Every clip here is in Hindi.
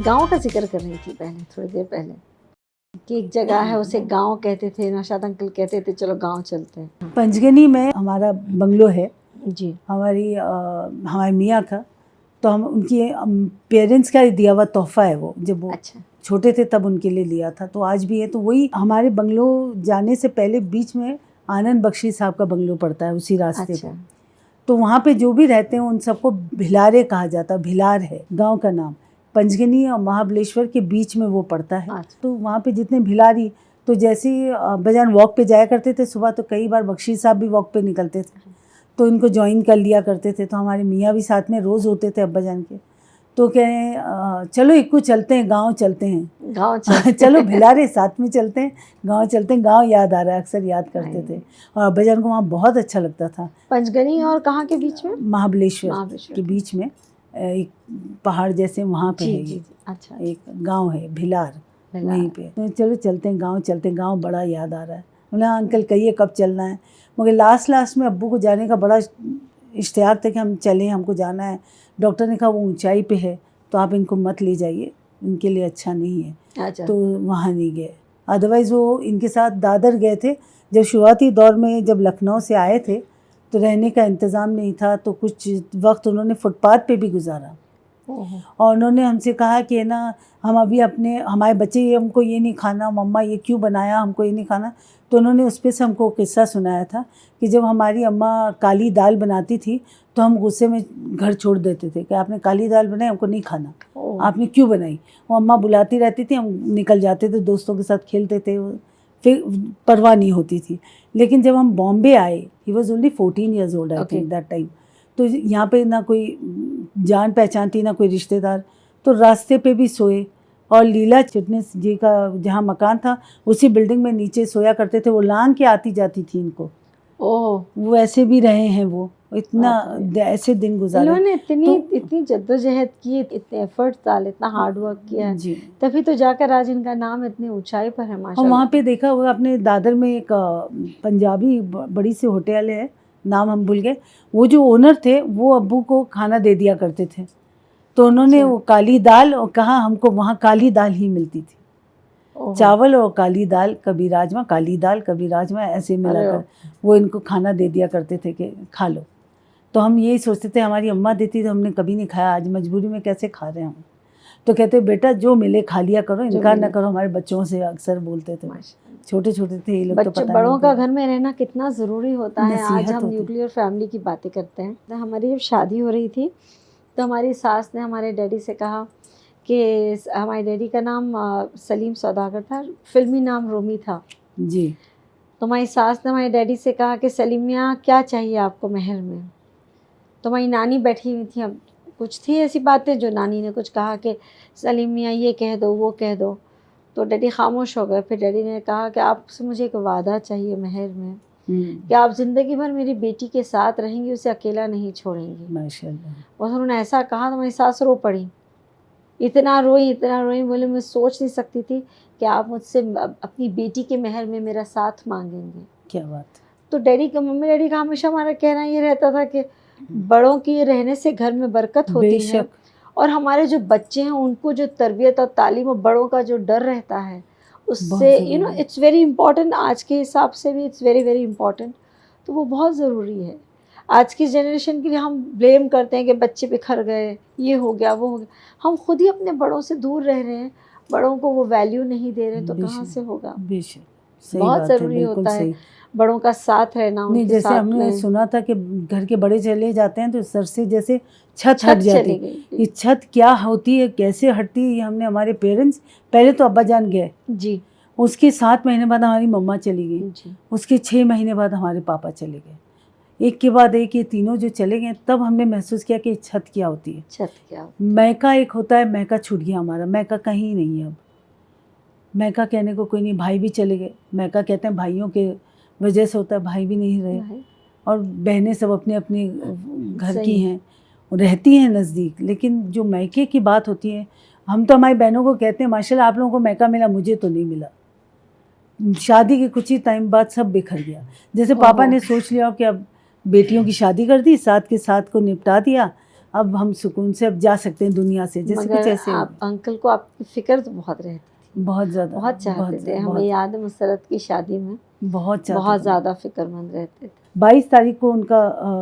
गांव का जिक्र कर रही थी पहले, थोड़ी देर पहले, कि एक जगह है उसे गांव कहते थे, नौशाद अंकल कहते थे चलो गांव चलते हैं। पंचगनी में हमारा बंगलो है जी। हमारे मियाँ का, तो हम उनके पेरेंट्स का दिया हुआ तोहफा है वो, जब वो अच्छा। छोटे थे तब उनके लिए लिया था, तो आज भी है। तो वही हमारे बंगलो जाने से पहले बीच में आनंद बख्शी साहब का बंगलो पड़ता है उसी रास्ते अच्छा। पे। तो वहाँ पे जो भी रहते हैं उन सबको भिलारे कहा जाता है। भिलार है गांव का नाम, पंचगनी और महाबलेश्वर के बीच में वो पड़ता है। अच्छा। तो वहाँ पे जितने भिलारी, तो जैसे ही अब्बाजान वॉक पे जाया करते थे सुबह, तो कई बार बख्शी साहब भी वॉक पे निकलते थे, तो इनको ज्वाइन कर लिया करते थे। तो हमारे मियाँ भी साथ में रोज़ होते थे अब्बाजान के। तो कह रहे हैं चलो इक्कू चलते हैं, गांव चलते हैं, गांव चलते चलो भिलारे साथ में चलते हैं, गांव चलते हैं। गांव याद आ रहा है, अक्सर याद करते थे। और अब्बाजान को वहाँ बहुत अच्छा लगता था। पंचगनी और कहाँ के बीच में? महाबलेश्वर के बीच में एक पहाड़ जैसे वहाँ पे है ये। अच्छा। एक गांव है भिलार, वहीं पे। तो चलो चलते हैं, गांव चलते हैं। गांव बड़ा याद आ रहा है। बोला अंकल कहिए कब चलना है। मगर लास्ट में अब्बू को जाने का बड़ा इश्तिहार था कि हम चलें, हमको जाना है। डॉक्टर ने कहा वो ऊंचाई पे है, तो आप इनको मत ले जाइए, इनके लिए अच्छा नहीं है। अच्छा। तो वहाँ नहीं गए। अदरवाइज़ वो इनके साथ दादर गए थे। जब शुरुआती दौर में जब लखनऊ से आए थे तो रहने का इंतज़ाम नहीं था, तो कुछ वक्त उन्होंने फुटपाथ पे भी गुजारा। और उन्होंने हमसे कहा कि ना हम अभी हमारे बच्चे ये हमको ये नहीं खाना, मम्मा ये क्यों बनाया, हमको ये नहीं खाना। तो उन्होंने उस पर से हमको किस्सा सुनाया था कि जब हमारी अम्मा काली दाल बनाती थी तो हम गुस्से में घर छोड़ देते थे कि आपने काली दाल बनाई, हमको नहीं खाना, आपने क्यों बनाई। वो अम्मा बुलाती रहती थी, हम निकल जाते थे, दोस्तों के साथ खेलते थे, फिर परवाह नहीं होती थी। लेकिन जब हम बॉम्बे आए, he was only 14 years old I think that time. तो यहाँ पे ना कोई जान पहचान थी, ना कोई रिश्तेदार, तो रास्ते पे भी सोए। और लीला चिटनेस जी का जहाँ मकान था उसी बिल्डिंग में नीचे सोया करते थे। वो लांग के आती जाती थी इनको। वो ऐसे भी रहे हैं, वो इतना ऐसे दिन गुजारे। उन्होंने इतनी जद्दोजहद की, इतने एफर्ट डाले, इतना हार्ड वर्क किया जी, तभी तो जाकर आज इनका नाम इतनी ऊंचाई पर है माशाल्लाह। और वहाँ पे देखा होगा आपने, दादर में एक पंजाबी बड़ी सी होटल है, नाम हम भूल गए। वो जो ओनर थे वो अब्बू को खाना दे दिया करते थे। तो उन्होंने वो काली दाल, और कहा हमको वहाँ काली दाल ही मिलती थी, चावल और काली दाल, कभी राजमा, काली दाल कभी राजमा, ऐसे मिलाकर वो इनको खाना दे दिया करते थे कि खा लो। तो हम यही सोचते थे हमारी अम्मा देती तो हमने कभी नहीं खाया, आज मजबूरी में कैसे खा रहे हैं हम। तो कहते बेटा जो मिले खा लिया करो, इनकार ना करो। हमारे बच्चों से अक्सर बोलते थे, छोटे छोटे थे ये लोग, तो पता बड़ों का घर में रहना कितना ज़रूरी होता है। आज हम न्यूक्लियर फैमिली की बातें करते हैं। हमारी जब शादी हो रही थी तो हमारी सास ने हमारे डैडी से कहा कि हमारे डैडी का नाम सलीम सौदागर था, फिल्मी नाम रोमी था जी। तो हमारी सास ने हमारे डैडी से कहा कि सलीम मियाँ क्या चाहिए आपको महर में। तो हमारी नानी बैठी हुई थी, अब कुछ थी ऐसी बातें जो नानी ने कुछ कहा कि सलीम मियाँ ये कह दो वो कह दो, तो डैडी खामोश हो गए। फिर डैडी ने कहा कि आपसे मुझे एक वादा चाहिए महर में, कि आप ज़िंदगी भर मेरी बेटी के साथ रहेंगी, उसे अकेला नहीं छोड़ेंगी। माशाल्लाह। और उन्होंने ऐसा कहा तो मेरी सास रो पड़ी, इतना रोई, बोले मैं सोच नहीं सकती थी कि आप मुझसे अपनी बेटी के महर में मेरा साथ मांगेंगे। क्या बात। तो मम्मी डैडी का हमेशा हमारा कहना ये रहता था कि बड़ों की रहने से घर में बरकत होती है, और हमारे जो बच्चे हैं उनको जो तरबियत और तालीम और बड़ों का जो डर रहता है उससे इट्स वेरी इंपॉर्टेंट। आज के हिसाब से भी इट्स वेरी वेरी इंपॉर्टेंट। तो वो बहुत ज़रूरी है। आज की जनरेशन के लिए हम ब्लेम करते हैं कि बच्चे बिखर गए, ये हो गया वो हो गया। हम खुद ही अपने बड़ों से दूर रह रहे हैं, बड़ों को वो वैल्यू नहीं दे रहे, तो कहाँ से होगा। बहुत ज़रूरी होता है बड़ों का साथ रहना। नहीं, जैसे हमने सुना था कि घर के बड़े चले जाते हैं तो सर से जैसे छत हट जाती है। ये छत क्या होती है, कैसे हटती है, ये हमने हमारे पेरेंट्स, पहले तो अब्बा जान गए जी, उसके 7 महीने बाद हमारी मम्मा चली गई, उसके 6 महीने बाद हमारे पापा चले गए, एक के बाद एक ये तीनों जो चले गए, तब हमने महसूस किया कि छत क्या होती है। छत क्या मैका एक होता है, मैका छूट गया हमारा, मैका कहीं नहीं है अब। मैका कहने को कोई नहीं, भाई भी चले गए। मैका कहते हैं भाइयों के वजह से होता है, भाई भी नहीं रहे, और बहनें सब अपने अपने घर की हैं, रहती हैं नज़दीक। लेकिन जो मैके की बात होती है, हम तो हमारी बहनों को कहते हैं माशाल्लाह आप लोगों को मैका मिला, मुझे तो नहीं मिला। शादी के कुछ ही टाइम बाद सब बिखर गया। जैसे पापा ने सोच लिया कि अब बेटियों की शादी कर दी, साथ के साथ को निपटा दिया, अब हम सुकून से अब जा सकते हैं दुनिया से, जैसे कुछ ऐसे। आप अंकल को आपकी फिक्र तो बहुत रहती थी, बहुत ज़्यादा, बहुत चाहते थे। हमें याद है मुसरत की शादी में बहुत ज़्यादा फिक्रमंद रहते थे। 22 तारीख को उनका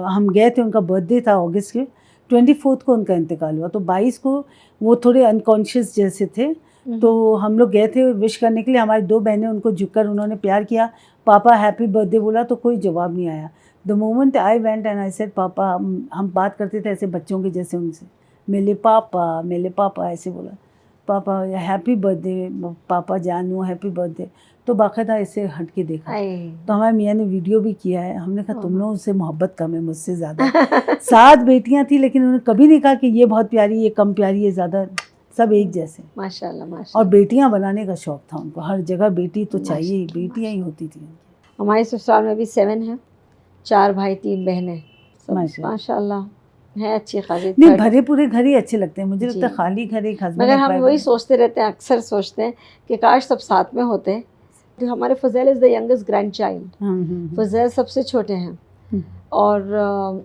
हम गए थे, उनका बर्थडे था अगस्त के, 24 को उनका इंतकाल हुआ। तो 22 को वो थोड़े अनकॉन्शियस जैसे थे, तो हम लोग गए थे विश करने के लिए। हमारी 2 बहनें उनको झुककर उन्होंने प्यार किया, पापा हैप्पी बर्थडे बोला, तो कोई जवाब नहीं आया। The moment I went and I said पापा, हम बात करते थे ऐसे बच्चों के जैसे उनसे, मेरे पापा ऐसे बोला, पापा हैप्पी बर्थडे पापा जानू, हैप्पी बर्थडे। तो बाकायदा ऐसे हट के देखा। तो हमारे मियाँ ने वीडियो भी किया है। हमने कहा तुम लोगों से मोहब्बत कम है मुझसे ज़्यादा। 7 बेटियां थी, लेकिन उन्होंने कभी नहीं कहा कि ये बहुत प्यारी, ये कम प्यारी, ये ज़्यादा, सब एक जैसे माशाल्लाह और माशाल्लाह। बेटियां बनाने का शौक था उनको, हर जगह बेटी तो चाहिए ही, बेटियां ही होती थी। हमारे ससुराल में भी 7 है, 4 भाई 3 बहनें, माशाल्लाह है अच्छी खासी। नहीं, भरे पूरे घर ही अच्छे लगते हैं मुझे, लगता है खाली घर एक हस्बैंड। मगर हम वही सोचते रहते हैं, अक्सर सोचते हैं कि काश सब साथ में होते। तो हमारे Fazail is the youngest grand child, Fazail सबसे छोटे हैं, और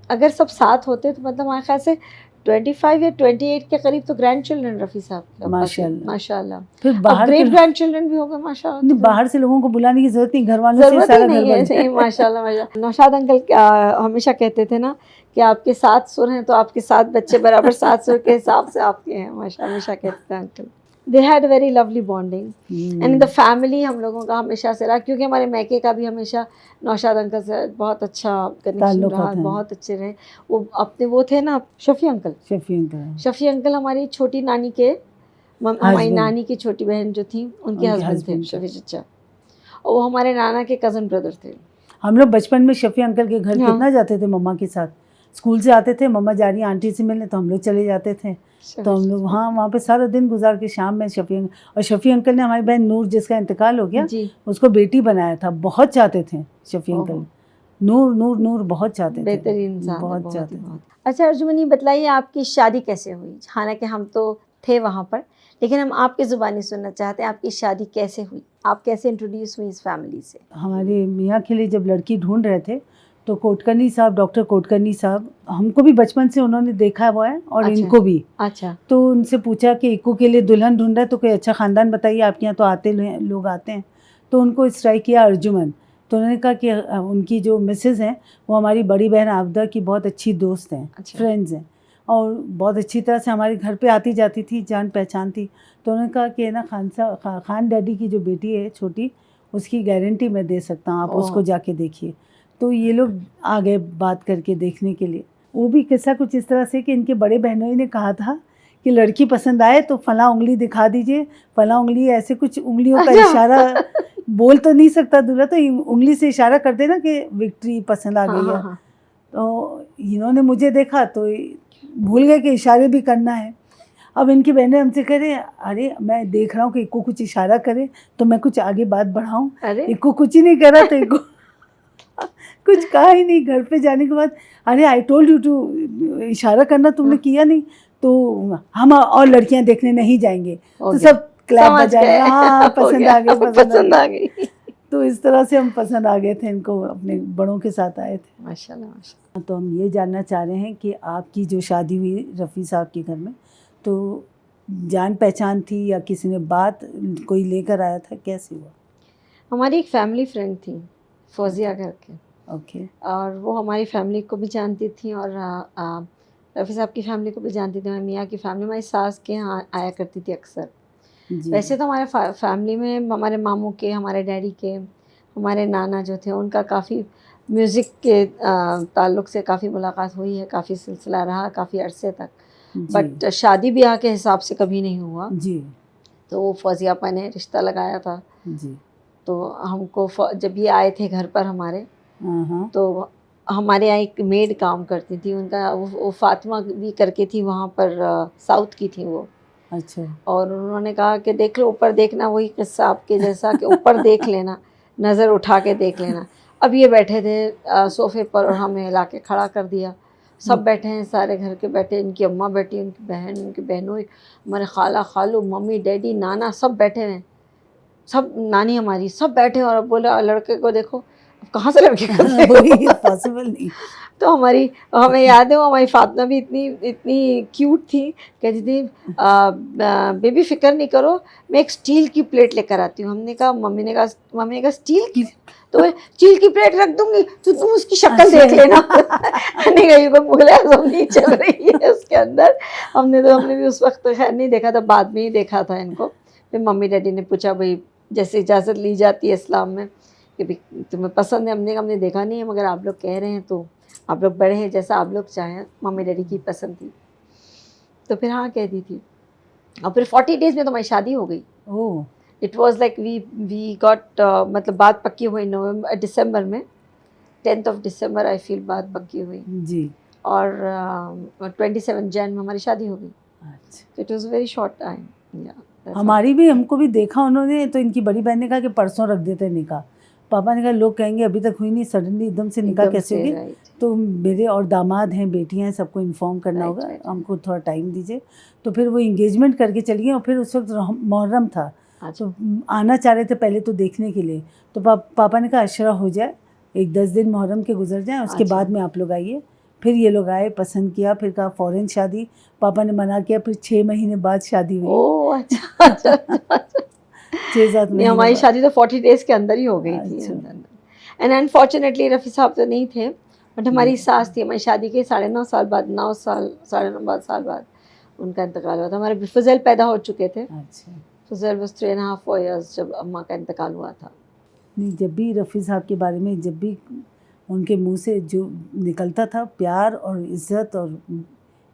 अगर सब साथ होते तो मतलब हमारे ख्याल से 25 या 28 के करीब तो ग्रैंड चिल्ड्रन रफ़ी साहब के माशाल्लाह। फिर बाहर ग्रेट ग्रैंड चिल्ड्रन भी हो गए माशाल्लाह। बाहर से लोगों को बुलाने की जरूरत नहीं, घर वालों से सारा घर बन जाए। माशाल्लाह। नौशाद अंकल हमेशा कहते थे ना कि आपके 7 सुर हैं तो आपके 7 बच्चे बराबर 7 सुर के हिसाब से आपके हैं, माशा हमेशा कहते थे uncle. They had very lovely bonding and in the family हम लोगों का हमेशा से रहा, क्योंकि हमारे मैके का भी हमेशा नौशाद अंकल से बहुत अच्छा कनेक्शन रहा, बहुत अच्छे रहे। वो अपने वो थे ना शफ़ी अंकल हमारी छोटी नानी के, हमारी नानी की छोटी बहन जो थी उनके हस्बैंड थे शफ़ी चचा, और वो हमारे नाना के कज़न ब्रदर थे। हम लोग बचपन में शफ़ी अंकल के घर कितना जाते थे मम्मा के साथ। स्कूल से आते थे, मम्मा जा रही आंटी से मिलने, तो हम लोग चले जाते थे। तो हम लोग वहाँ पे सारा दिन गुजार के शाम में शफ़ी अंकल, और शफ़ी अंकल ने हमारी बहन नूर जिसका इंतकाल हो गया उसको बेटी बनाया था। बहुत चाहते थे शफ़ी अंकल, नूर बहुत चाहते थे, बेहतरीन इंसान, बहुत चाहते थे। अच्छा अर्जुमनी, बताइए आपकी शादी कैसे हुई? हालांकि हम तो थे वहाँ पर, लेकिन हम आपकी ज़ुबानी सुनना चाहते हैं, आपकी शादी कैसे हुई, आप कैसे इंट्रोड्यूस हुई इस फैमिली से? हमारे मियाँ के लिए जब लड़की ढूंढ रहे थे तो कोटकर्नी साहब, डॉक्टर कोटकर्नी साहब, हमको भी बचपन से उन्होंने देखा हुआ है और इनको भी। अच्छा। तो उनसे पूछा कि इक्को के लिए दुल्हन ढूंढ रहा है तो कोई अच्छा ख़ानदान बताइए, आपके यहाँ तो आते लोग आते हैं। तो उनको स्ट्राइक किया अर्जुमन। तो उन्होंने कहा कि उनकी जो मिसेज़ हैं वो हमारी बड़ी बहन आबदा की बहुत अच्छी दोस्त हैं, फ्रेंड्स हैं, और बहुत अच्छी तरह से हमारे घर पे आती जाती थी, जान पहचान थी। तो उन्होंने कहा कि ना खान डैडी की जो बेटी है छोटी, उसकी गारंटी मैं दे सकता हूँ, आप उसको जाके देखिए। तो ये लोग आ गए बात करके देखने के लिए। वो भी किस्सा कुछ इस तरह से कि इनके बड़े बहनों ने कहा था कि लड़की पसंद आए तो फलां उंगली दिखा दीजिए, फलां उंगली, ऐसे कुछ उंगलियों का इशारा, बोल तो नहीं सकता दूल्हा, तो उंगली से इशारा कर देना कि विक्ट्री पसंद आ गई है। तो इन्होंने मुझे देखा तो भूल गए कि इशारे भी करना है। अब इनकी बहनें हमसे कह रहे, अरे मैं देख रहा हूँ कि इक्को कुछ इशारा करे तो मैं कुछ आगे बात बढ़ाऊँ, इक्को कुछ ही नहीं करा, तो इक्को कुछ कहा ही नहीं। घर पे जाने के बाद, अरे आई टोल्ड यू टू इशारा करना, तुमने किया नहीं, तो हम और लड़कियां देखने नहीं जाएंगे। तो सब क्लैप बजाने, हाँ पसंद आ गई। तो इस तरह से हम पसंद आ गए थे इनको, अपने बड़ों के साथ आए थे। माशाल्लाह। तो हम ये जानना चाह रहे हैं कि आपकी जो शादी हुई रफ़ी साहब के घर में, तो जान पहचान थी या किसी ने बात कोई लेकर आया था, कैसे हुआ? हमारी एक फैमिली फ्रेंड थी फौजिया करके, ओके, और वो हमारी फैमिली को भी जानती थी और रफ़ी साहब की फैमिली को भी जानती थी। हमारी मियाँ की फैमिली हमारी सास के यहाँ आया करती थी अक्सर। वैसे तो हमारे फैमिली में हमारे मामू के, हमारे डैडी के, हमारे नाना जो थे उनका काफ़ी म्यूज़िक के ताल्लुक़ से काफ़ी मुलाकात हुई है, काफ़ी सिलसिला रहा काफ़ी अरसे तक, बट शादी ब्याह के हिसाब से कभी नहीं हुआ जी। तो वो फौजियापा ने रिश्ता लगाया था जी। तो हमको जब ये आए थे घर पर हमारे, तो हमारे यहाँ एक मेड काम करती थी, उनका वो फातिमा भी करके थी, वहाँ पर साउथ की थी वो। अच्छा। और उन्होंने कहा कि देख लो ऊपर देखना, वही किस्सा आपके जैसा कि ऊपर देख लेना, नज़र उठा के देख लेना। अब ये बैठे थे सोफ़े पर और हमें ला के खड़ा कर दिया। सब बैठे हैं, सारे घर के बैठे, इनकी अम्मा बैठी, उनकी बहन, उनकी बहनों, हमारे खाला खालू, मम्मी डैडी नाना सब बैठे हैं, सब नानी हमारी सब बैठे। और बोला लड़के को देखो, कहाँ से लड़के करते हो? वही पॉसिबल नहीं। तो हमें याद है वो हमारी फातिमा भी इतनी क्यूट थी, कहती थी बेबी फिक्र नहीं करो, मैं एक स्टील की प्लेट लेकर आती हूँ। मम्मी ने कहा स्टील की, तो मैं स्टील की प्लेट रख दूंगी तो तुम उसकी शक्ल देख लेना। नहीं गई तो मुगल आजम नहीं चल रही है उसके अंदर। हमने भी उस वक्त तो खैर नहीं देखा था, बाद में ही देखा था इनको। फिर मम्मी डैडी ने पूछा भाई जैसे इजाज़त ली जाती है इस्लाम में कि भाई तुम्हें पसंद है, हमने देखा नहीं है मगर आप लोग कह रहे हैं तो आप लोग बड़े हैं, जैसा आप लोग चाहें। मम्मी डैडी की पसंद थी तो फिर हाँ कह दी थी। और फिर 40 डेज़ में तो हमारी शादी हो गई। Oh, it was like we got मतलब बात पक्की हुई दिसंबर में, 10 दिसंबर आई फील बात पक्की हुई जी। और 27 जन में हमारी शादी हो गई। अच्छा, it was very short time. हमारी भी, हमको भी देखा उन्होंने तो इनकी बड़ी बहन ने कहा कि परसों रख देते हैं निकाह। पापा ने कहा लोग कहेंगे अभी तक हुई नहीं, सडनली एकदम से निकाह कैसे होगी? तो मेरे और दामाद हैं, बेटियां हैं, सबको इन्फॉर्म करना होगा, हमको थोड़ा टाइम दीजिए। तो फिर वो इंगेजमेंट करके चली गई और फिर उस वक्त मुहर्रम था तो आना चाह रहे थे पहले तो देखने के लिए। तो पापा ने कहा अशरा हो जाए, एक 10 दिन मुहर्रम के गुजर जाएं, उसके बाद में आप लोग आइए। फिर ये लोग आए, पसंद किया, फिर कहा फ़ौरन शादी। पापा ने मना किया, फिर 6 महीने बाद शादी हुई। ओह अच्छा अच्छा अच्छा। 6-7 महीने हमारी बाद। शादी तो 40 डेज़ के अंदर ही हो गई थी। एंड अनफॉर्चुनेटली रफ़ी साहब तो नहीं थे, बट हमारी सास थी। हमारी शादी के 9.5 साल बाद, 9 साल बाद उनका इंतकाल हुआ था। हमारे फजल पैदा हो चुके थे। अच्छा, फजल वाज 3.5-4 years जब अम्मा का इंतकाल हुआ था। नहीं, जब भी रफ़ी साहब के बारे में, जब भी उनके मुंह से जो निकलता था प्यार और इज़्ज़त और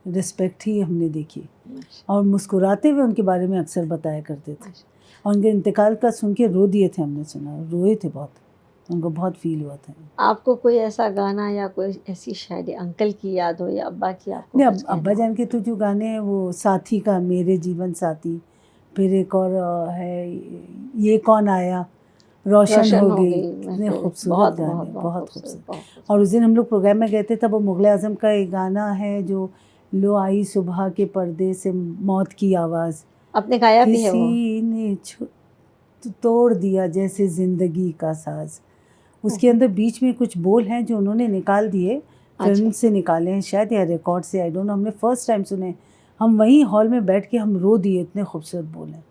रिस्पेक्ट ही हमने देखी, और मुस्कुराते हुए उनके बारे में अक्सर बताया करते थे। और उनके इंतकाल का सुन के रो दिए थे, हमने सुना, रोए थे बहुत, उनको बहुत फील हुआ था। आपको कोई ऐसा गाना या कोई ऐसी शायरी अंकल की याद हो या अब्बा की आपको? नहीं, अब्बा जान के तो जो गाने हैं वो साथी का, मेरे जीवन साथी, फिर एक और है ये कौन आया, रोशन हो गई, कितने खूबसूरत गाने, बहुत खूबसूरत। और उस दिन हम लोग प्रोग्राम में गए थे, तब वो मुग़ल आज़म का एक गाना है जो लो आई सुबह के पर्दे से मौत की आवाज़, आपने गाया भी है वो? किसी ने तोड़ दिया जैसे ज़िंदगी का साज। उसके अंदर बीच में कुछ बोल हैं जो उन्होंने निकाल दिए, फिल्म से निकाले हैं शायद या रिकॉर्ड से, आई डोंट नो। हमने फर्स्ट टाइम सुने, हम वहीं हॉल में बैठ के हम रो दिए, इतने खूबसूरत बोल हैं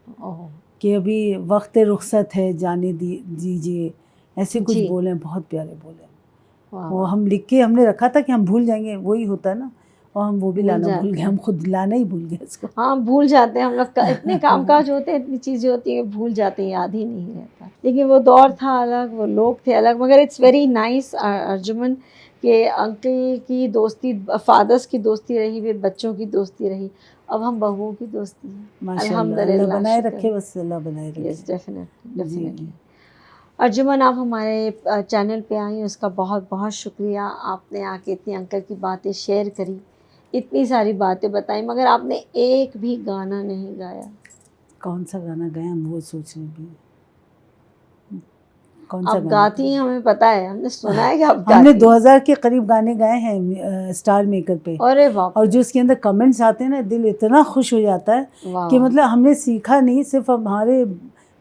कि अभी वक्त रुखसत है जाने दीजिए, ऐसे कुछ बोल हैं, बहुत प्यारे बोल हैं। वो हम लिख के हमने रखा था कि हम भूल जाएंगे, वही होता है ना, और हम वो भी लाना भूल गए, हम खुद लाना ही भूल गए इसको। हाँ, भूल जाते हैं हम लोग, इतने कामकाज होते हैं, इतनी चीज़ें होती हैं, भूल जाते हैं, याद ही नहीं रहता। लेकिन वो दौर था अलग, वो लोग थे अलग। मगर इट्स वेरी नाइस अर्जुमन कि अंकल की दोस्ती, फादर्स की दोस्ती रही, फिर बच्चों की दोस्ती रही, अब हम बहुओं की दोस्ती है। अल्हम्दुलिल्लाह, बनाए रखे, बस अल्लाह बनाए रखे। Yes, definitely. अर्जुमन, आप हमारे चैनल पे आई, उसका बहुत बहुत शुक्रिया। आपने आके इतनी अंकल की बातें शेयर करी, इतनी सारी बातें बताई, मगर आपने एक भी गाना नहीं गाया। कौन सा गाना गाया हम वो सोच रहे भी, कौन सा आप गाती हैं, हमें पता है, हमने सुना है कि आप गाती। हमने 2000 के करीब गाने गाए हैं स्टार मेकर पे। अरे बाप, और जो उसके अंदर कमेंट्स आते हैं ना, दिल इतना खुश हो जाता है कि मतलब हमने सीखा नहीं, सिर्फ हमारे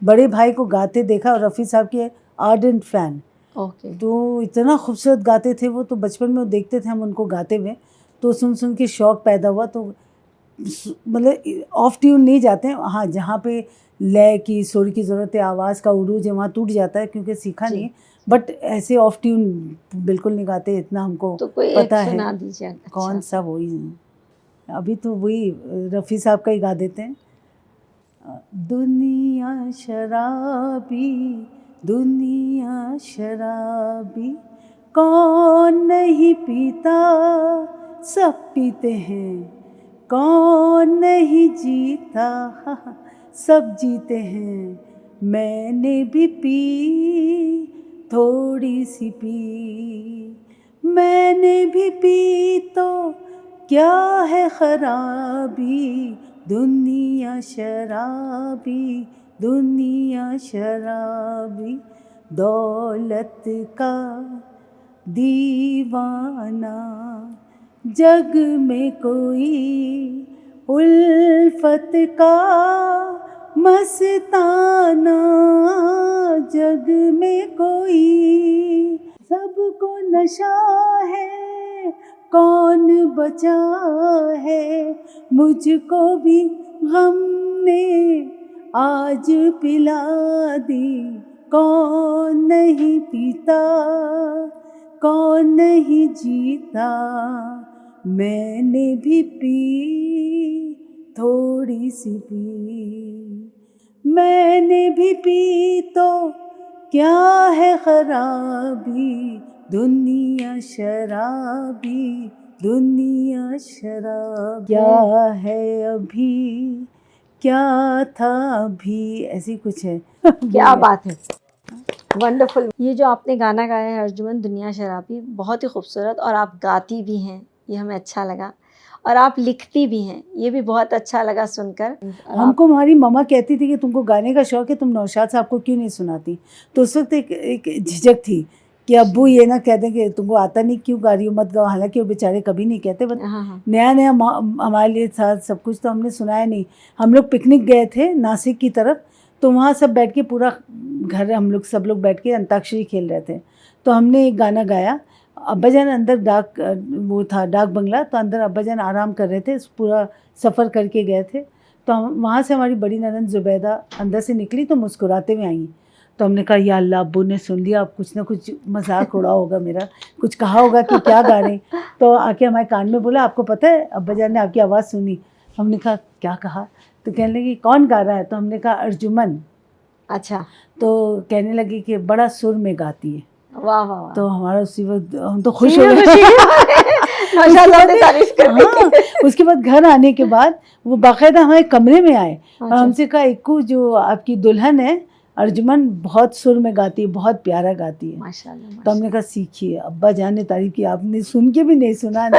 बड़े भाई को गाते देखा, और रफ़ी साहब के आर्डेंट फ़ैन। तो इतना खूबसूरत गाते थे वो, तो बचपन में देखते थे हम उनको गाते हुए, तो सुन के शौक़ पैदा हुआ। तो मतलब ऑफ ट्यून नहीं जाते हैं, हाँ जहाँ पे लय की, सुर की ज़रूरत है, आवाज़ का उरूज है, वहाँ टूट जाता है क्योंकि सीखा नहीं, बट ऐसे ऑफ ट्यून बिल्कुल नहीं गाते, इतना हमको तो कोई पता एक है। सुना दीजिए। कौन सा? वही अभी तो वही रफ़ी साहब का ही गा देते हैं। दुनिया शराबी, दुनिया शराबी, कौन नहीं पीता, सब पीते हैं, कौन नहीं जीता, सब जीते हैं, मैंने भी पी, थोड़ी सी पी, मैंने भी पी तो क्या है खराबी, दुनिया शराबी, दुनिया शराबी, दौलत का दीवाना, जग में कोई उल्फत का मस्ताना, जग में कोई सबको नशा है, कौन बचा है, मुझको भी गम ने आज पिला दी, कौन नहीं पीता, कौन नहीं जीता, मैंने भी पी, थोड़ी सी पी, मैंने भी पी तो क्या है खराबी, दुनिया शराबी, दुनिया शराबी, क्या है अभी, क्या था अभी, ऐसी कुछ है। क्या बात है, वंडरफुल। ये जो आपने गाना गाया है अर्जुमन दुनिया शराबी, बहुत ही खूबसूरत, और आप गाती भी हैं, ये हमें अच्छा लगा, और आप लिखती भी हैं, ये भी बहुत अच्छा लगा सुनकर। हमको हमारी मम्मा कहती थी कि तुमको गाने का शौक है, तुम नौशाद साहब को क्यों नहीं सुनाती, तो उस वक्त एक झिझक थी कि अब्बू ये ना कह दें कि तुमको आता नहीं, क्यों गा रही हो, मत गाओ। हालांकि वो बेचारे कभी नहीं कहते, बट हाँ। नया नया हमारे लिए था सब कुछ, तो हमने सुनाया नहीं। हम लोग पिकनिक गए थे नासिक की तरफ, तो वहाँ सब बैठ के पूरा घर हम लोग सब लोग बैठ के अंताक्षरी खेल रहे थे, तो हमने एक गाना गाया। अब्बा जान अंदर वो था डाक बंगला, तो अंदर अब्बा जान आराम कर रहे थे, पूरा सफ़र करके गए थे। तो हम वहाँ से हमारी बड़ी ननद जुबैदा अंदर से निकली तो मुस्कुराते हुए आई। तो हमने कहा या अल्लाह, अब्बू ने सुन लिया, अब कुछ ना कुछ मजाक उड़ा होगा मेरा, कुछ कहा होगा कि क्या गा रहे हैं। तो आके हमारे कान में बोला, आपको पता है अब्बा जान ने आपकी आवाज़ सुनी। हमने कहा क्या कहा, तो कहने लगी कौन गा रहा है, तो हमने कहा अर्जुमन। अच्छा। तो कहने लगी कि बड़ा सुर में गाती है। वाह वाह वाह। तो हमारा उसी वक्त हम तो खुश हो गए। उसके बाद घर आने के बाद वो बाकायदा हमारे कमरे में आए और हमसे कहा इक्कू जो आपकी दुल्हन है अर्जुमन बहुत सुर में गाती है, बहुत प्यारा गाती है। माशाल्लाह। तो हमने कहा सीखिए, अब्बा जान ने तारीफ की, आपने सुन के भी नहीं सुना।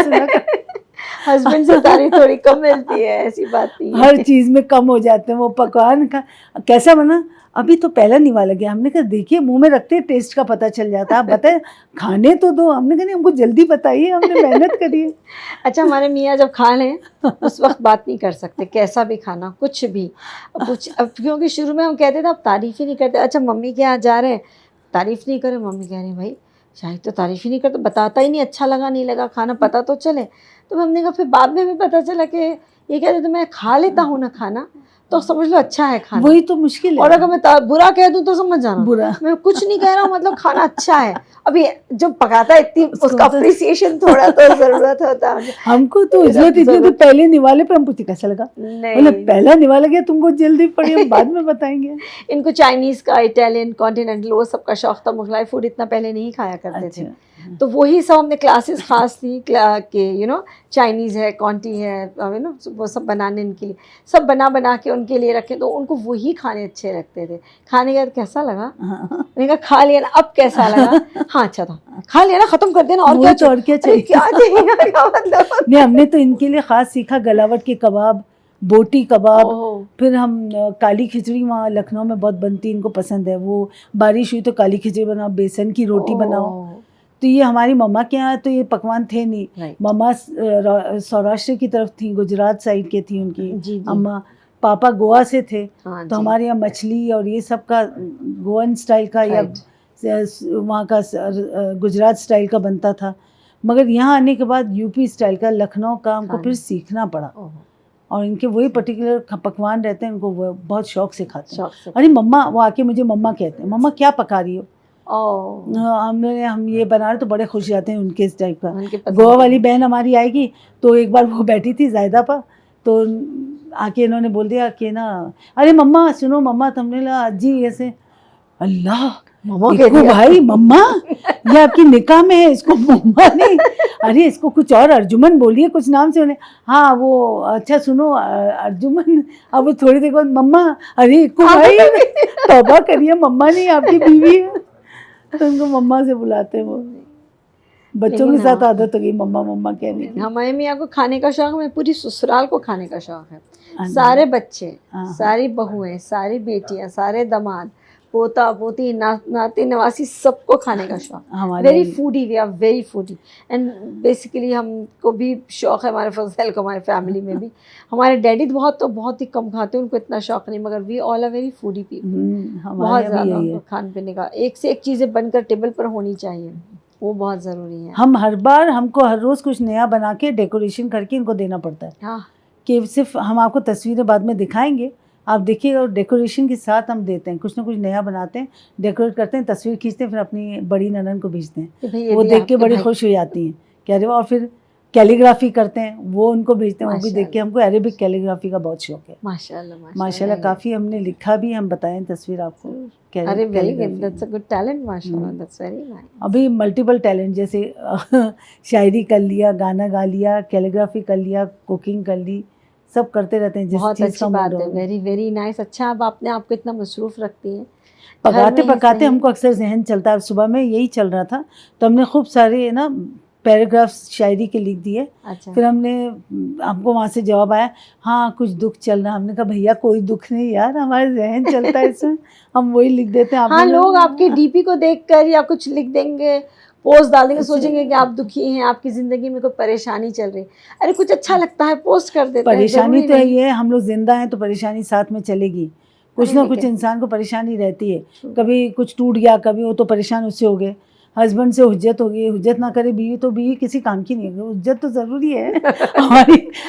हस्बैंड से तारीफ थोड़ी कम मिलती है, ऐसी बात नहीं है। हर चीज़ में कम हो जाते हैं। वो पकवान का कैसा बना, अभी तो पहला निवाला गया। हमने कहा देखिए मुंह में रखते टेस्ट का पता चल जाता है, आप बताएं खाने तो दो। हमने कहा हमको जल्दी बताइए, हमने मेहनत करी है। अच्छा, हमारे मियाँ जब खा लें उस वक्त बात नहीं कर सकते, कैसा भी खाना कुछ भी कुछ। अब क्योंकि शुरू में हम कहते थे आप तारीफ़ ही नहीं करते। अच्छा मम्मी के यहाँ जा रहे हैं, तारीफ़ नहीं करें, मम्मी कह रही भाई शायद तो तारीफ़ ही नहीं करता, बताता ही नहीं अच्छा लगा नहीं लगा खाना, पता तो चले। तो हमने कहा फिर बाद में हमें पता चला कि ये कहते तो मैं खा लेता हूँ ना खाना, तो समझ लो अच्छा है खाना। वही तो मुश्किल है। और अगर मैं बुरा कह दूं तो समझ जाना बुरा, मैं कुछ नहीं कह रहा हूँ, मतलब खाना अच्छा है। अभी जो पकाता है इतनी उसका अप्रिसिएशन थोड़ा तो जरूरत होता है हमको। तो इज्जत इतनी तो पहले निवाले पे हम पूछे कैसा लगा, मतलब पहला निवाला गया तुमको जल्दी पड़ी, हम बाद में बताएंगे। इनको चाइनीज का, इटालियन, कॉन्टिनेंटल वो सबका शौक था। मुगलाई फूड इतना पहले नहीं खाया करते थे, तो वही सब हमने क्लासेस खास थी कि चाइनीज़ है, कॉन्टी है, वो सब बनाने इनके लिए, सब बना के उनके लिए रखे, तो उनको वही खाने अच्छे लगते थे। खाने के बाद कैसा लगा, मैंने कहा खा लिया ना, अब कैसा लगा, हाँ अच्छा था, खा लिया ना, खत्म कर देना, और क्या चाहिए, क्या चाहिए मतलब। नहीं, हमने तो इनके लिए खास सीखा गलावट के कबाब, बोटी कबाब, फिर हम काली खिचड़ी वहाँ लखनऊ में बहुत बनती, इनको पसंद है। वो बारिश हुई तो काली खिचड़ी बनाओ, बेसन की रोटी बनाओ। तो ये हमारी मम्मा के यहाँ तो ये पकवान थे नहीं। मम्मा सौराष्ट्र की तरफ थी, गुजरात साइड के थी उनकी अम्मा। पापा गोवा से थे, तो हमारे यहाँ मछली और ये सब का गोवन स्टाइल का या वहाँ का गुजरात स्टाइल का बनता था। मगर यहाँ आने के बाद यूपी स्टाइल का, लखनऊ का हमको फिर सीखना पड़ा। और इनके वही पर्टिकुलर पकवान रहते हैं, उनको वो बहुत शौक से खाते हैं। अरे मम्मा, वो आके मुझे मम्मा कहते हैं, मम्मा क्या पका रही हो। हम ये बना रहे तो बड़े खुश जाते हैं उनके इस टाइप का। गोवा वाली बहन हमारी आएगी, तो एक बार वो बैठी थी जायदा पर, तो आके इन्होंने बोल दिया कि ना अरे मम्मा सुनो मम्मा, तुमने ला जी ऐसे, अल्लाह भाई मम्मा ये आपकी निकाह में है, इसको मम्मा नहीं, अरे इसको कुछ और अर्जुमन बोलिए कुछ नाम से। उन्हें हाँ वो अच्छा सुनो अर्जुमन। अब वो थोड़ी देर बाद मम्मा, अरे इक्कू भाई तौबा करिए, मम्मा नहीं आपकी बीवी है, तो उनको मम्मा से बुलाते हैं। वो बच्चों के साथ आदत हो गई मम्मा मम्मा कहने की। हमारे मियाँ को खाने का शौक है, पूरी ससुराल को खाने का शौक है। सारे बच्चे, सारी बहुएं, सारी बेटियां, सारे दामाद, पोता पोती, नाती नवासी, सबको खाने का शौक। Very foodie, we are very foodie. And basically हमको भी शौक है, हमारे फजल को, हमारे फैमिली में भी। हमारे डैडी तो बहुत ही कम खाते हैं, उनको इतना शौक नहीं, मगर we all are very foodie people. बहुत ज़्यादा खाने पीने का एक से एक चीज़ें बनकर टेबल पर होनी चाहिए। वो बहुत ज़रूरी है। हम हमको हर रोज़ कुछ नया बना के डेकोरेशन करके इनको देना पड़ता है हाँ, कि सिर्फ हम आपको तस्वीरें बाद में दिखाएंगे, आप देखिएगा, और डेकोरेशन के साथ हम देते हैं, कुछ ना कुछ नया बनाते हैं, डेकोरेट करते हैं, तस्वीर खींचते हैं, फिर अपनी बड़ी ननन को भेजते हैं, कि भाई ये वो भी देख के आपके बड़ी भाई। खुश हो जाती हैं कि अरे वाह। और फिर कैलीग्राफी करते हैं, वो उनको भेजते हैं, वो भी देख के, हमको अरेबिक कैलीग्राफी का बहुत शौक है। माशाल्लाह माशाल्लाह काफ़ी हमने लिखा भी, हम बताएं तस्वीर आपको। अरे very good, calligraphy that's a good talent, माशाल्लाह, दैट्स वेरी नाइस। अभी मल्टीपल टैलेंट, जैसे शायरी कर लिया, गाना गा लिया, कैलीग्राफी कर लिया, कुकिंग कर ली, सब करते रहते हैं जिस बहुत चीज़ अच्छी का बात मूड है, हो। Very very nice. अच्छा, अब आपने आपको इतना मसरूफ़ रखती हैं, घर पकाते में ही पकाते सही। हमको अक्सर जहन चलता है, सुबह में यही चल रहा था, तो हमने खूब सारे ना पैराग्राफ्स शायरी के लिख दिए। अच्छा, फिर हमने, हमको वहाँ से जवाब आया, हाँ कुछ दुख चल रहा। हमने कहा भैया कोई दुख नहीं यार, हमारे जहन चलता है इसमें, हम वही लिख देते हैं। हाँ, आपने लोग आपके डीपी को देखकर या कुछ लिख देंगे, पोस्ट डाल देंगे, अच्छा। सोचेंगे कि आप दुखी हैं, आपकी ज़िंदगी में कोई परेशानी चल रही है। अरे कुछ अच्छा लगता है, पोस्ट कर देते हैं, परेशानी ज़रूरी तो है नहीं। ये है, हम लोग जिंदा हैं तो परेशानी साथ में चलेगी, कुछ अरे ना कुछ लेकिन इंसान को परेशानी रहती है। True. कभी कुछ टूट गया, कभी वो तो परेशान उससे हो गए, हस्बैंड से हुज्जत हो गई, हुज्जत ना करे बीवी तो बीवी किसी काम की नहीं है, हुज्जत तो ज़रूरी है।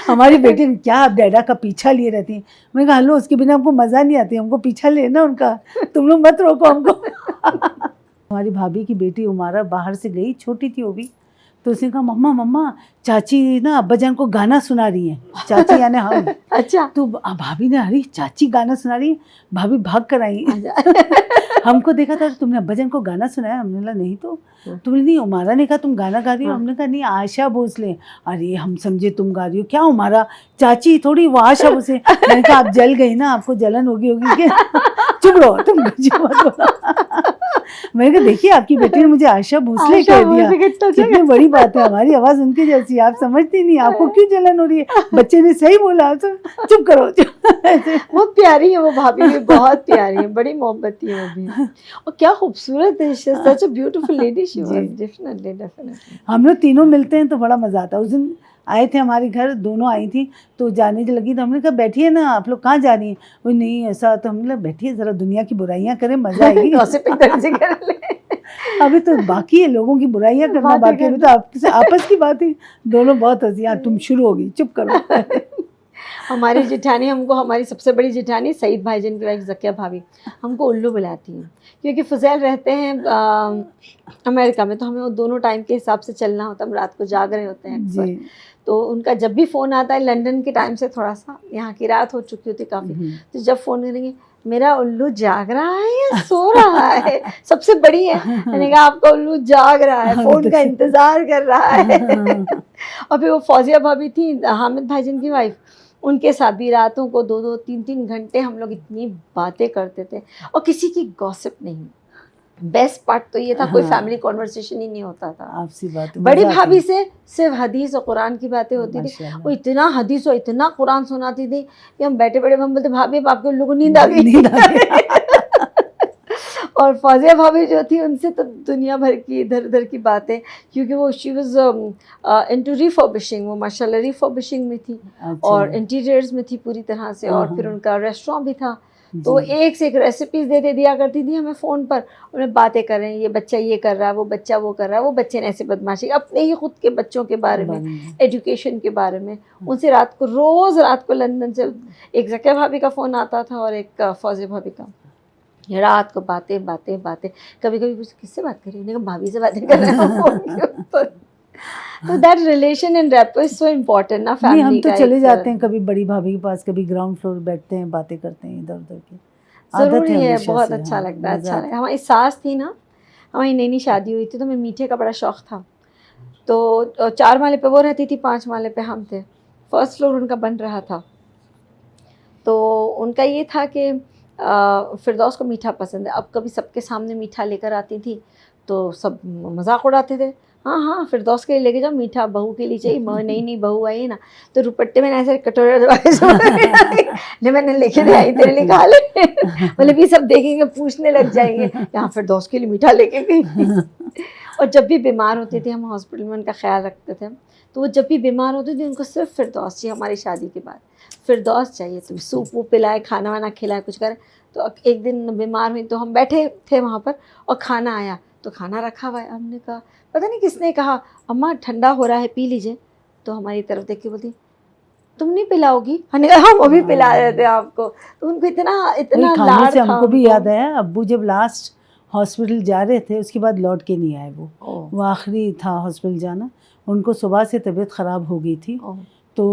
हमारी बेटी क्या आप डैडा का पीछा लिए रहती हैं। मैंने कहा हेलो, उसके बिना हमको मज़ा नहीं आती, हमको पीछा लेना उनका, तुम लोग मत रोको हमको। हमारी भाभी की बेटी उमारा बाहर से गई, छोटी थी वो भी, तो उसने कहा मम्मा मम्मा चाची ना अब्बा जान को गाना सुना रही है, चाची यानी हम। अच्छा, तो भाभी ने, अरे चाची गाना सुना रही है, भाभी भाग कर आई। अच्छा। हमको देखा था, तुमने अब्बा जान को गाना सुनाया? हमने कहा नहीं, तो तुमने नहीं, उमारा ने कहा तुम गाना गा रही हो। हाँ। हमने कहा नहीं, आशा भोसले। अरे हम समझे तुम गा रही हो, क्या उमारा चाची थोड़ी, वो आशा भोसले। मैंने कहा आप जल गई ना, आपको जलन होगी क्या? चुप रहो तुम, कुछ मत बोलो। मैंने कहा देखिए आपकी बेटी ने मुझे आशा भोसले आशा कह दिया, भोसले कितना कितनी बड़ी बात है, हमारी आवाज़ उनकी जैसी, आप समझती नहीं, आपको क्यों जलन हो रही है? बच्चे ने सही बोला, तो चुप करो। बहुत प्यारी है वो भाभी भी, बहुत प्यारी है, बड़ी मोहब्बती है वो भी। और क्या खूबसूरत है, such a beautiful lady she was, definitely definitely. हम लोग तीनों मिलते हैं तो बड़ा मज़ा आता है। उस दिन आए थे हमारे घर, दोनों आई थी, तो जाने जो लगी तो हमने कहा बैठिए ना, आप लोग कहाँ जा रही हैं? वो नहीं ऐसा, तो हमने कहा बैठिए ज़रा दुनिया की बुराइयाँ करें, मज़ा आएगी। गॉसिपिंग दर्ज कर ले। अभी तो बाकी है लोगों की बुराइयाँ करना बातें बाकी है, अभी तो आपस की बात ही, दोनों बहुत हंसी। यार तुम शुरू होगी, चुप करो। हमारी जेठानी हमको, हमारी सबसे बड़ी जेठानी सईद भाईजान की वाइफ ज़किया भाभी, हमको उल्लू बुलाती हैं, क्योंकि फुज़ैल रहते हैं अमेरिका में, तो हमें वो दोनों टाइम के हिसाब से चलना होता है, हम रात को जाग रहे होते हैं अक्सर। जी। तो उनका जब भी फ़ोन आता है, लंदन के टाइम से थोड़ा सा यहाँ की रात हो चुकी होती काफ़ी, तो जब फ़ोन करेंगे, मेरा उल्लू जाग रहा है या सो रहा है? सबसे बड़ी है, मैंने कहा आपका उल्लू जाग रहा है, फ़ोन का इंतज़ार कर रहा है। और फिर वो फौजिया भाभी थी, हामिद भाईजान की वाइफ, उनके साथ भी रातों को 2-2, 3-3 घंटे हम लोग इतनी बातें करते थे, और किसी की गॉसिप नहीं। बेस्ट पार्ट तो ये था, कोई फैमिली कॉन्वर्सेशन ही नहीं होता था। आपसी बात, बड़ी भाभी से सिर्फ हदीस और कुरान की बातें होती थी, माशाल्लाह। वो इतना हदीस और इतना कुरान सुनाती थी कि हम बैठे बैठे हम बोलते भाभी अब आपके लोगों को नींद आ गई। नींद आ गई। और फौजिया भाभी जो थी, उनसे तो दुनिया भर की इधर उधर की बातें, क्योंकि वो शी वाज इनटू रिफर्बिशिंग, वो माशाल्लाह रिफर्बिशिंग में थी और इंटीरियर्स में थी पूरी तरह से, और फिर उनका रेस्टोरेंट भी था, तो एक से एक रेसिपीज़ दे दिया करती थी हमें फ़ोन पर, उन्हें बातें कर रहे हैं, ये बच्चा ये कर रहा है, वो बच्चा वो कर रहा है, वो बच्चे ने ऐसे बदमाशी, अपने ही खुद के बच्चों के बारे में, एजुकेशन के बारे में। उनसे रात को, रोज़ रात को लंदन से एक ज़किया भाभी का फ़ोन आता था और एक फौजिया भाभी का, रात को बातें बातें बातें। कभी कभी पूछ किससे बात कर रही है, भाभी से बातें कर रहे हैं फ़ोन के ऊपर। तो that relation and rapport is so important ना, फैमिली हम तो का चले जाते हैं कभी बड़ी भाभी के पास, कभी ग्राउंड फ्लोर बैठते हैं, बातें करते हैं इधर उधर की, ज़रूरी है, हमेशा बहुत से। अच्छा हाँ, लगता है, अच्छा मज़ा लगता। हमारी सास थी ना, हमारी नई नई शादी हुई थी, तो हमें मीठे का बड़ा शौक़ था, तो 4 माले पे वो रहती थी, 5 माले पे हम थे, फर्स्ट फ्लोर उनका बन रहा था। तो उनका ये था कि फिरदौस को मीठा पसंद है, अब कभी सबके सामने मीठा लेकर आती थी तो सब मजाक उड़ाते थे, हाँ हाँ फिरदौस के लिए लेके जाओ मीठा, बहू के लिए चाहिए, नई नई बहू आई है ना, तो रुपट्टे में ऐसे कटोरे ले मैंने लेके दे आई तेरे लिए, खा ले। मतलब ये सब देखेंगे, पूछने लग जाएंगे यहाँ फिरदौस के लिए मीठा लेके गई। और जब भी बीमार होती थी, हम हॉस्पिटल में उनका ख्याल रखते थे, तो वो जब भी बीमार होती थी उनको सिर्फ फिरदौस चाहिए, हमारी शादी के बाद फिरदौस चाहिए, तो सूप वूप पिलाए, खाना वाना खिलाए, कुछ करे। तो एक दिन बीमार हुई तो हम बैठे थे वहाँ पर और खाना आया, तो खाना रखा हुआ है, हमने कहा पता नहीं किसने कहा अम्मा ठंडा हो रहा है पी लीजिए, तो हमारी तरफ देख के बोलती तुम नहीं पिलाओगी, हमने कहा हम अभी पिला देते हैं आपको। तो उनको इतना इतना खाने लाड से था हमको भी उनको। याद आया, अब्बू जब लास्ट हॉस्पिटल जा रहे थे उसके बाद लौट के नहीं आए ओह, वो आखिरी था हॉस्पिटल जाना। उनको सुबह से तबीयत ख़राब हो गई थी, ओह, तो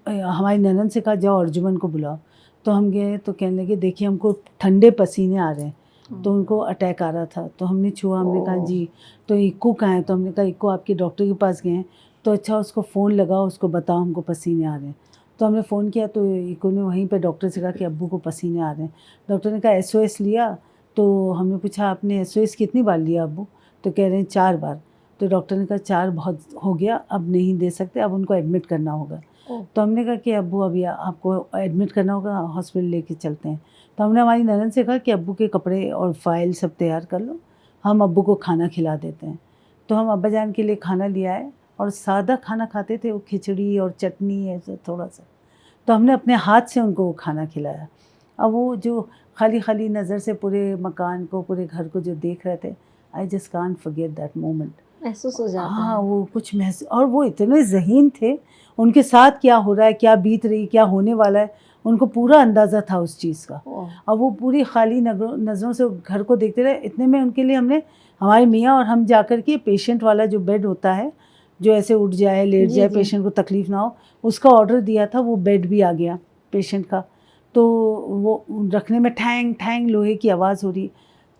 हमारी ननद से कहा जाओ अर्जुमन को बुलाओ। तो हम गए तो कहने लगे देखिए हमको ठंडे पसीने आ रहे हैं, तो उनको अटैक आ रहा था। तो हमने छुआ, हमने कहा ओह। जी, तो इक्को कहाँ है? तो हमने कहा इक्को आपके डॉक्टर के पास गए हैं। तो अच्छा उसको फ़ोन लगाओ, उसको बताओ हमको पसीने आ रहे हैं। तो हमने फ़ोन किया तो इक्को ने वहीं पे डॉक्टर से कहा कि अब्बू को पसीने आ रहे हैं। डॉक्टर ने कहा SOS लिया? तो हमने पूछा आपने SOS कितनी बार लिया अब्बू? तो कह रहे हैं 4 बार। तो डॉक्टर ने कहा 4 बहुत हो गया, अब नहीं दे सकते, अब उनको एडमिट करना होगा। ओह। तो हमने कहा कि अब्बू अभी आपको एडमिट करना होगा, हॉस्पिटल लेके चलते हैं। तो हमने हमारी ननद से कहा कि अब्बू के कपड़े और फाइल सब तैयार कर लो, हम अब्बू को खाना खिला देते हैं। तो हम अब्बा जान के लिए खाना ले आए और सादा खाना खाते थे, वो खिचड़ी और चटनी ऐसा थोड़ा सा। तो हमने अपने हाथ से उनको वो खाना खिलाया। अब वो जो खाली खाली नज़र से पूरे मकान को, पूरे घर को जो देख रहे थे, I just can't forget that moment. महसूस हो जाता हाँ, है। वो कुछ महसूस, और वो इतने ज़हीन थे, उनके साथ क्या हो रहा है, क्या बीत रही, क्या होने वाला है, उनको पूरा अंदाज़ा था उस चीज़ का। ओह, अब वो पूरी खाली नज़रों से घर को देखते रहे। इतने में उनके लिए हमने, हमारे मियाँ और हम जाकर के पेशेंट वाला जो बेड होता है, जो ऐसे उठ जाए, लेट जी, जाए, जी। पेशेंट को तकलीफ़ ना हो, उसका ऑर्डर दिया था। वो बेड भी आ गया पेशेंट का। तो वो रखने में ठैंग ठैंग लोहे की आवाज़ हो रही।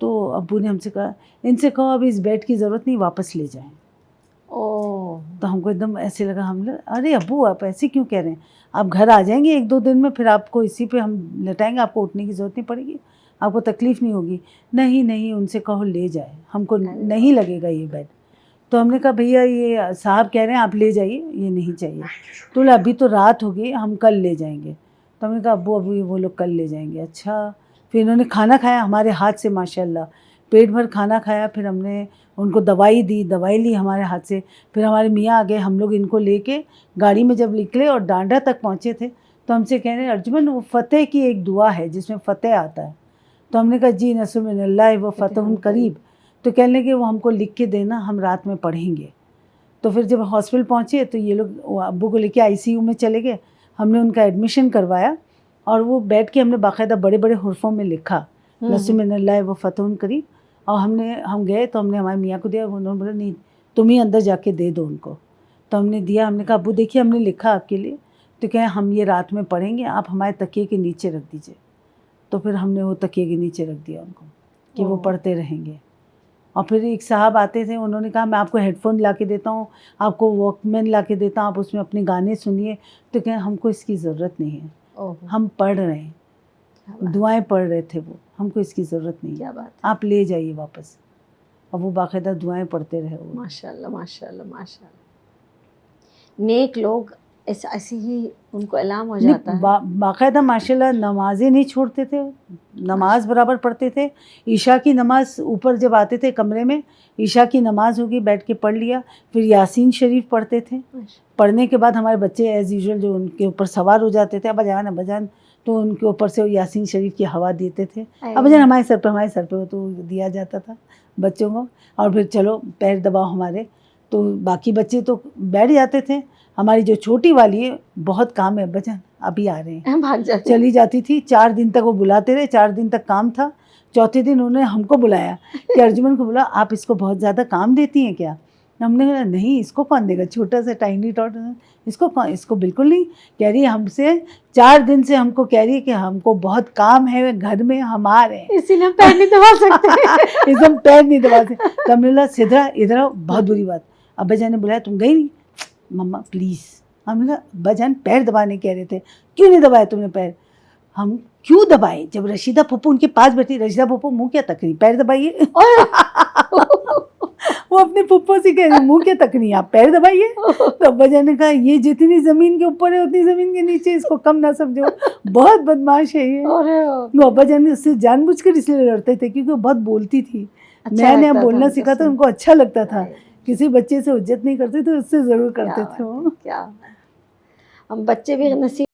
तो अब्बू ने हमसे कहा, इनसे कहो अब इस बेड की ज़रूरत नहीं, वापस ले जाएं। ओह, तो हमको एकदम ऐसे लगा, हम लोग अरे अब्बू आप ऐसे क्यों कह रहे हैं, आप घर आ जाएंगे 1-2 दिन में, फिर आपको इसी पे हम लेटाएंगे, आपको उठने की ज़रूरत नहीं पड़ेगी, आपको तकलीफ़ नहीं होगी। नहीं नहीं, उनसे कहो ले जाए, हमको नहीं लगेगा ये बेड। तो हमने कहा भैया ये साहब कह रहे हैं आप ले जाइए, ये नहीं चाहिए। तो बोले अभी तो रात हो गई, हम कल ले जाएंगे। तो हमने कहा अब्बू अभी वो लोग कल ले जाएंगे। अच्छा, फिर इन्होंने खाना खाया हमारे हाथ से, माशाल्लाह पेट भर खाना खाया। फिर हमने उनको दवाई दी, दवाई ली हमारे हाथ से। फिर हमारे मियाँ आ गए, हम लोग इनको लेके गाड़ी में जब निकले और डांडा तक पहुँचे थे, तो हमसे कह रहे हैं अर्जुमन वो फ़तेह की एक दुआ है जिसमें फ़तेह आता है। तो हमने कहा जी नस्र मिनल्लाह व फ़तहुन करीब। तो कहने लगे वो हमको लिख के देना, हम रात में पढ़ेंगे। तो फिर जब हॉस्पिटल पहुँचे तो ये लोग अब्बू को लेके ICU में चले गए। हमने उनका एडमिशन करवाया और वो बैठ के हमने बाकायदा बड़े बड़े हुर्फ़ों में लिखा नस्र मिनल्लाह व फ़तहुन करीब। और हम गए तो हमने हमारे मियाँ को दिया, उन्होंने बोला नहीं तुम ही अंदर जाके दे दो उनको। तो हमने दिया, हमने कहा अब्बू देखिए हमने लिखा आपके लिए। तो कहे हम ये रात में पढ़ेंगे, आप हमारे तकिए के नीचे रख दीजिए। तो फिर हमने वो तकिए के नीचे रख दिया उनको कि वो पढ़ते रहेंगे। और फिर एक साहब आते थे, उन्होंने कहा मैं आपको हेडफोन ला के देता हूँ, आपको वॉकमैन ला के देता हूँ, आप उसमें अपने गाने सुनिए। तो कहें हमको इसकी ज़रूरत नहीं है, हम पढ़ रहे हैं, दुआएं पढ़ रहे थे वो, हमको इसकी ज़रूरत नहीं है, क्या बात है। आप ले जाइए वापस। अब वो बाकायदा दुआएं पढ़ते रहे वो। माशाल्लाह माशाल्लाह माशाल्लाह। नेक लोग ऐसे ही उनको इल्हाम हो जाता है। बाकायदा माशाल्लाह नमाजें नहीं छोड़ते थे, नमाज बराबर पढ़ते थे। ईशा की नमाज ऊपर जब आते थे कमरे में, ईशा की नमाज होगी, बैठ के पढ़ लिया। फिर यासीन शरीफ पढ़ते थे। पढ़ने के बाद हमारे बच्चे एज़ यूजुअल जो उनके ऊपर सवार हो जाते थे, अब्बाजान, तो उनके ऊपर से वो यासीन शरीफ की हवा देते थे। अब्बाजान हमारे सर पे वो तो दिया जाता था बच्चों को। और फिर चलो पैर दबाओ हमारे, तो बाकी बच्चे तो बैठ जाते थे। हमारी जो छोटी वाली है, बहुत काम है अब्बाजान अभी आ रहे हैं, भाग जाती चली जाती थी। 4 दिन तक वो बुलाते रहे, 4 दिन तक काम था। चौथे दिन उन्होंने हमको बुलाया कि अर्जुमन को बोला आप इसको बहुत ज़्यादा काम देती हैं क्या? हमने कहा नहीं, इसको कौन देगा, छोटा सा टाइनी टॉट, इसको बिल्कुल नहीं। कह रही है हमसे 4 दिन से हमको कह रही है कि हमको बहुत काम है घर में, हम आ रहे हैं, इसीलिए हम पैर नहीं दबा सकते। एकदम पैर नहीं दबा सकते। तो हमने बोला सिद्रा इधर आओ, बहुत बुरी बात। अब्बाजान ने बुलाया, तुम गई नहीं? मम्मा प्लीज़। हमने कहा अब्बाजान पैर दबाने कह रहे थे, क्यों नहीं दबाया तुमने पैर? हम क्यों दबाए, जब रशीदा फूफू उनके पास बैठी, रशीदा फूफू मुँह क्या तक रही, पैर दबाइए। वो अपने फूफो से कह रही मुँह क्या तक रही, आप पैर दबाइए। तो अब्बाजान ने कहा ये जितनी ज़मीन के ऊपर है उतनी ज़मीन के नीचे, इसको कम ना समझो, बहुत बदमाश है ये। वो अब्बाजान ने उससे जानबूझकर इसलिए लड़ते थे क्योंकि वो बहुत बोलती थी, नया नया बोलना सीखा था, उनको अच्छा लगता था। किसी बच्चे से उज्जत नहीं करते थे, उससे ज़रूर करते थे वो। क्या हम बच्चे भी नसीब